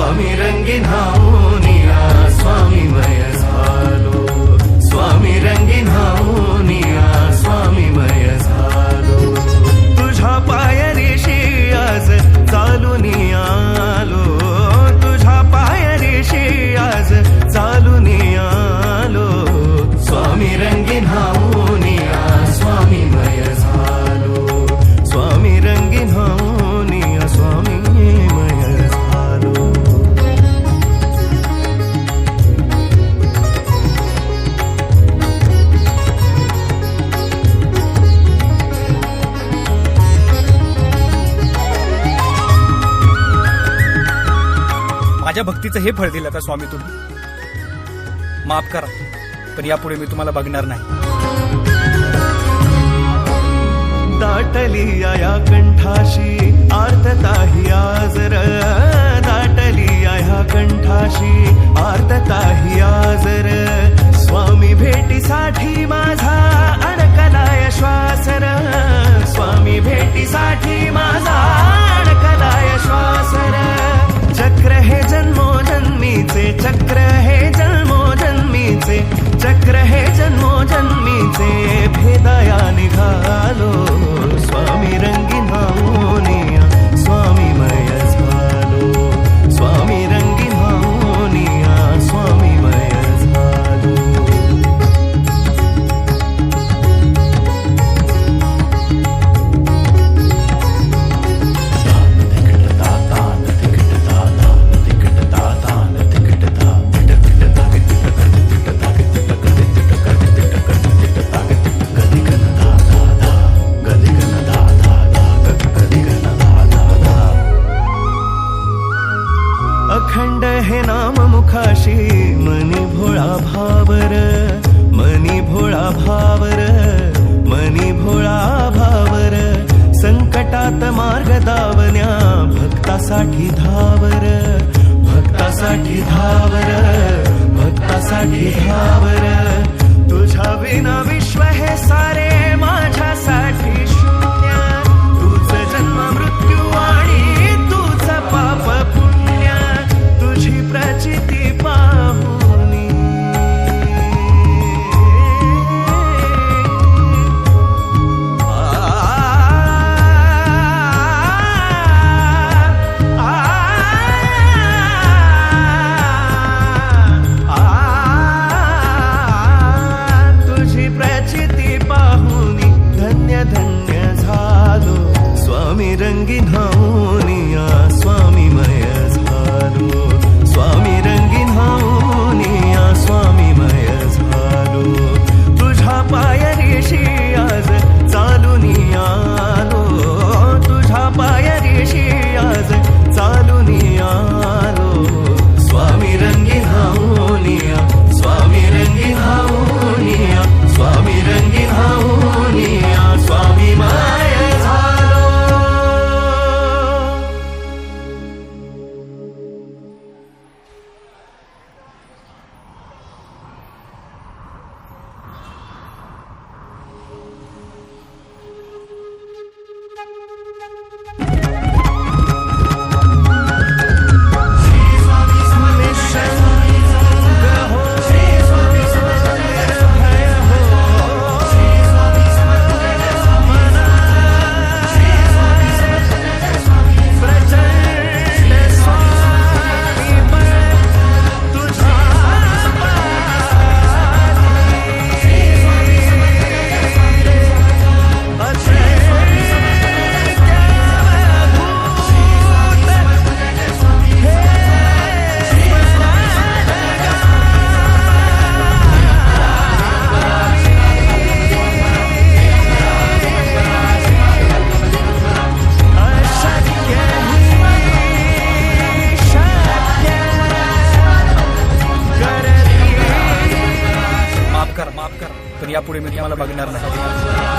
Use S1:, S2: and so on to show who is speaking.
S1: स्वामी रंगीन हाऊनिया स्वामीमय झालो स्वामी रंगीन हाऊनिया स्वामीमय झालो तुझ्या पायरीशी आज चालून आलो तुझ्या पायरीशी आज चालून आलो स्वामी रंगीन हाऊनिया स्वामीमय झालो स्वामी रंगीन हाऊनिया स्वामीमय झालो
S2: माझ्या भक्तीचं हे फळ दिलं का स्वामी तुम्ही? माफ करा, पण यापुढे मी तुम्हाला बघणार नाही.
S1: दाटली या कंठाशी आर्तताही आजर दाटली या कंठाशी आर्तताही आजर स्वामी भेटीसाठी माझा अडकलाय श्वासर स्वामी भेटीसाठी माझा अडकलाय श्वासर चक्र हे जन्मोजन्मीचे चक्र हे जन्मोजन्मीचे चक्र हे जन्मोजन्मीचे भेदया निघालो स्वामी रंगीन हाऊनिया स्वामीमय झालो स्वामी रंगीन हाऊनिया स्वामीमय झालो अखंड हे नाम मुखाशी मनी भोळा भावर मनी भोळा भावर मनी भोळा भावर संकटात मार्ग दावण्या भक्तासाठी धावर भक्तासाठी धावर भक्तासाठी धावर तुझ्या विना विश्व हे सारे माझ्यासाठी शून्य तुझ जन्म मृत्यू आणि तुझ पाप पुण्य तुझी प्रचिती पाहुनी तुझी प्रचिती पाहुनी धन्य धन्य झालो स्वामी रंगीन हाऊनिया स्वामीमय झालो स्वामी रंगीन हाऊनिया स्वामीमय झालो तुझ्या पायरीशी आज चालून आलो तुझ्या पायरीशी आज चालून आलो स्वामी रंगीन हाऊनिया स्वामी रंगीन हाऊनिया स्वामी रंगीन हाऊनिया स्वामीमय झालो
S2: माफ करा, पण यापुढे मी तुम्हाला बघणार नाही.